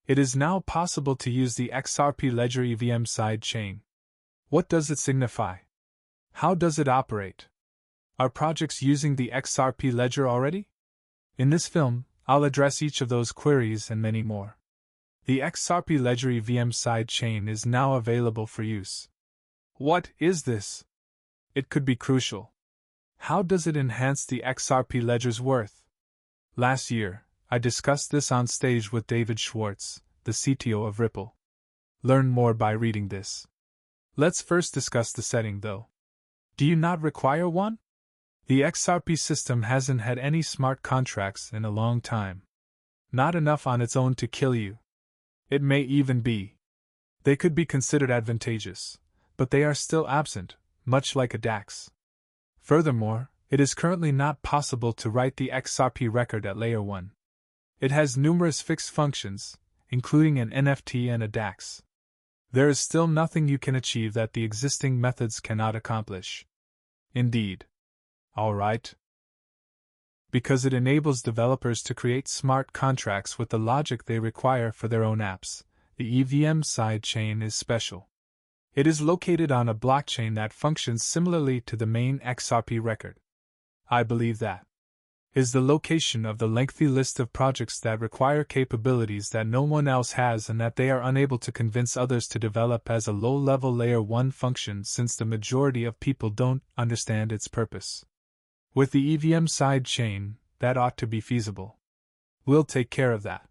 It is now possible to use the XRP Ledger EVM sidechain. What does it signify? How does it operate? Are projects using the XRP Ledger already? In this film, I'll address each of those queries and many more. The XRP Ledger EVM sidechain is now available for use. What is this? It could be crucial. How does it enhance the XRP Ledger's worth? Last year, I discussed this on stage with David Schwarz, the CTO of Ripple. Learn more by reading this. Let's first discuss the setting though. Do you not require one? The XRP system hasn't had any smart contracts in a long time. Not enough on its own to kill you. It may even be. They could be considered advantageous, but they are still absent, much like a DAX. Furthermore, it is currently not possible to write the XRP record at layer 1. It has numerous fixed functions, including an NFT and a DAX. There is still nothing you can achieve that the existing methods cannot accomplish. Indeed. Alright. Because it enables developers to create smart contracts with the logic they require for their own apps, the EVM sidechain is special. It is located on a blockchain that functions similarly to the main XRP record. I believe that is the location of the lengthy list of projects that require capabilities that no one else has and that they are unable to convince others to develop as a low-level layer 1 function since the majority of people don't understand its purpose. With the EVM sidechain, that ought to be feasible. We'll take care of that.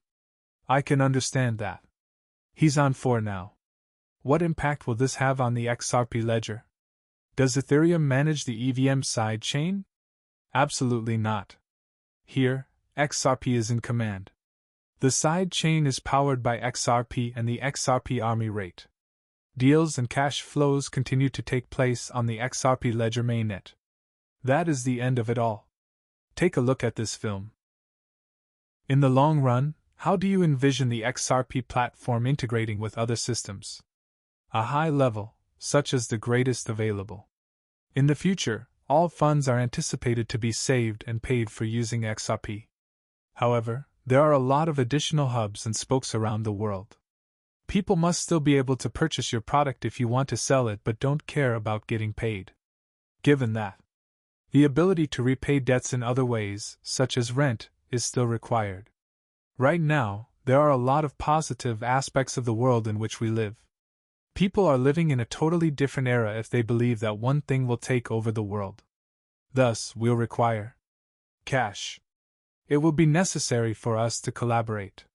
I can understand that. He's on 4 now. What impact will this have on the XRP ledger? Does Ethereum manage the EVM sidechain? Absolutely not. Here, XRP is in command. The sidechain is powered by XRP and the XRP army rate. Deals and cash flows continue to take place on the XRP ledger mainnet. That is the end of it all. Take a look at this film. In the long run, how do you envision the XRP platform integrating with other systems? A high level, such as the greatest available. In the future, all funds are anticipated to be saved and paid for using XRP. However, there are a lot of additional hubs and spokes around the world. People must still be able to purchase your product if you want to sell it but don't care about getting paid. Given that, the ability to repay debts in other ways, such as rent, is still required. Right now, there are a lot of positive aspects of the world in which we live. People are living in a totally different era if they believe that one thing will take over the world. Thus, we'll require cash. It will be necessary for us to collaborate.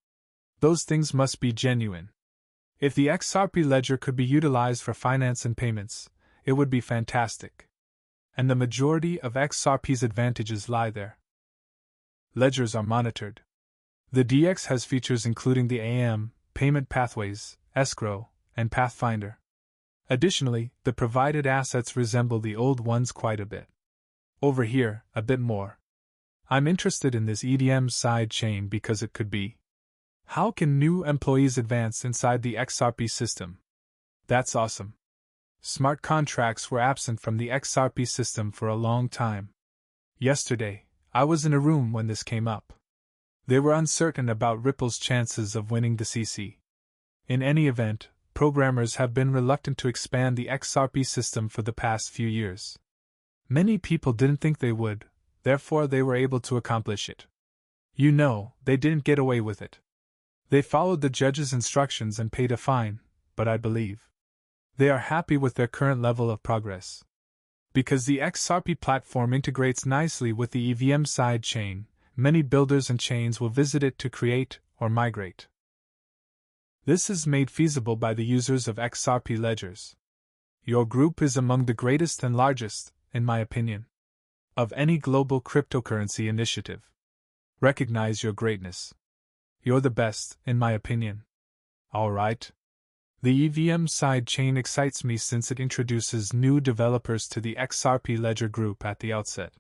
Those things must be genuine. If the XRP ledger could be utilized for finance and payments, it would be fantastic. And the majority of XRP's advantages lie there. Ledgers are monitored. The DX has features including the AM, payment pathways, escrow, and Pathfinder. Additionally, the provided assets resemble the old ones quite a bit. Over here, a bit more. I'm interested in this EVM sidechain because it could be. How can new employees advance inside the XRP system? That's awesome. Smart contracts were absent from the XRP system for a long time. Yesterday, I was in a room when this came up. They were uncertain about Ripple's chances of winning the CC. In any event, programmers have been reluctant to expand the XRP system for the past few years. Many people didn't think they would, therefore they were able to accomplish it. You know, they didn't get away with it. They followed the judge's instructions and paid a fine, but I believe they are happy with their current level of progress. Because the XRP platform integrates nicely with the EVM sidechain, many builders and chains will visit it to create or migrate. This is made feasible by the users of XRP ledgers. Your group is among the greatest and largest, in my opinion, of any global cryptocurrency initiative. Recognize your greatness. You're the best, in my opinion. Alright. The EVM sidechain excites me since it introduces new developers to the XRP ledger group at the outset.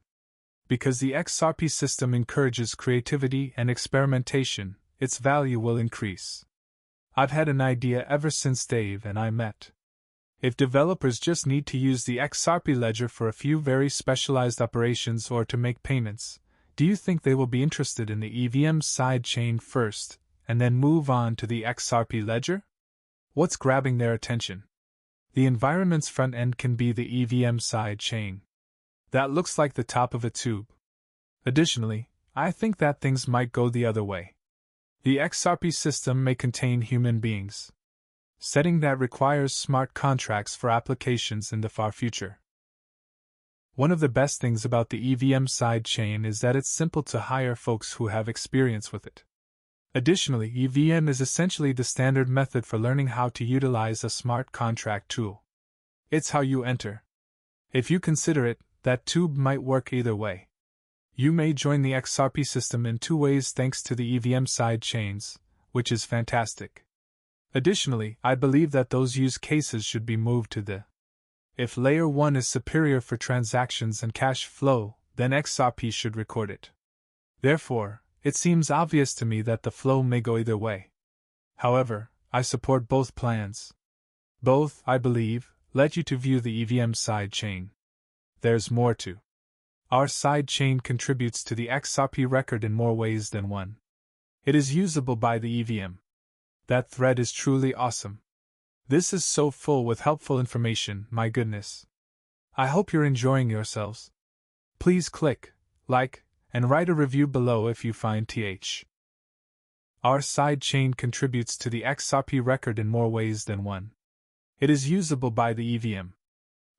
Because the XRP system encourages creativity and experimentation, its value will increase. I've had an idea ever since Dave and I met. If developers just need to use the XRP ledger for a few very specialized operations or to make payments, do you think they will be interested in the EVM sidechain first, and then move on to the XRP Ledger? What's grabbing their attention? The environment's front end can be the EVM sidechain. That looks like the top of a tube. Additionally, I think that things might go the other way. The XRP system may contain human beings, setting that requires smart contracts for applications in the far future. One of the best things about the EVM sidechain is that it's simple to hire folks who have experience with it. Additionally, EVM is essentially the standard method for learning how to utilize a smart contract tool. It's how you enter. If you consider it, that tube might work either way. You may join the XRP system in two ways thanks to the EVM sidechains, which is fantastic. Additionally, I believe that those use cases should be moved to the. If Layer 1 is superior for transactions and cash flow, then XRP should record it. Therefore, it seems obvious to me that the flow may go either way. However, I support both plans. Both, I believe, let you to view the EVM sidechain. There's more too. Our sidechain contributes to the XRP record in more ways than one. It is usable by the EVM. That thread is truly awesome. This is so full with helpful information, my goodness. I hope you're enjoying yourselves. Please click like and write a review below if you find th. Our sidechain contributes to the XRP record in more ways than one. It is usable by the EVM.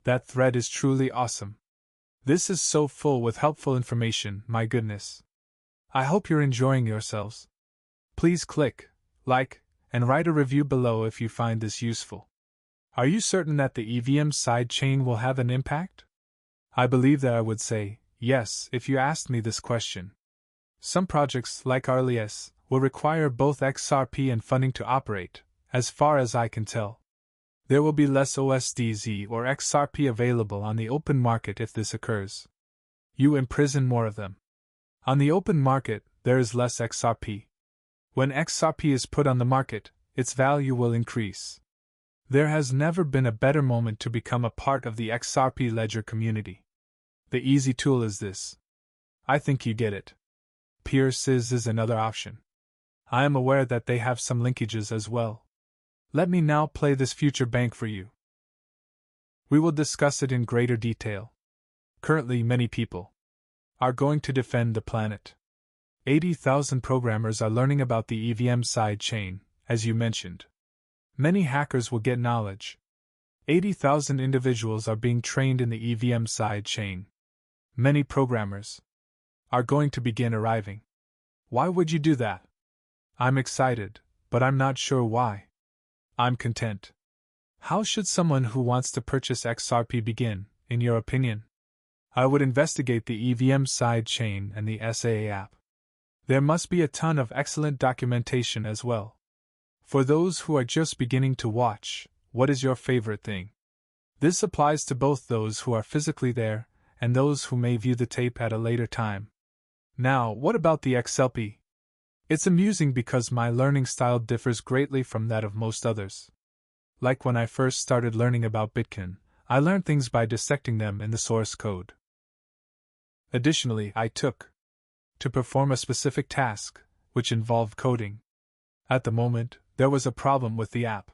That thread is truly awesome. This is so full with helpful information, my goodness. I hope you're enjoying yourselves. Please click like and write a review below if you find this useful. Are you certain that the EVM sidechain will have an impact? I believe that I would say yes if you asked me this question. Some projects, like Arlias, will require both XRP and funding to operate, as far as I can tell. There will be less OSDZ or XRP available on the open market if this occurs. You imprison more of them. On the open market, there is less XRP. When XRP is put on the market, its value will increase. There has never been a better moment to become a part of the XRP Ledger community. The easy tool is this. I think you get it. Peer.sys is another option. I am aware that they have some linkages as well. Let me now play this future bank for you. We will discuss it in greater detail. Currently, many people are going to defend the planet. 80,000 programmers are learning about the EVM sidechain, as you mentioned. Many hackers will get knowledge. 80,000 individuals are being trained in the EVM sidechain. Many programmers are going to begin arriving. Why would you do that? I'm excited, but I'm not sure why. I'm content. How should someone who wants to purchase XRP begin, in your opinion? I would investigate the EVM sidechain and the SAA app. There must be a ton of excellent documentation as well. For those who are just beginning to watch, what is your favorite thing? This applies to both those who are physically there and those who may view the tape at a later time. Now, what about the XRP? It's amusing because my learning style differs greatly from that of most others. Like when I first started learning about Bitcoin, I learned things by dissecting them in the source code. Additionally, I took to perform a specific task, which involved coding. At the moment, there was a problem with the app.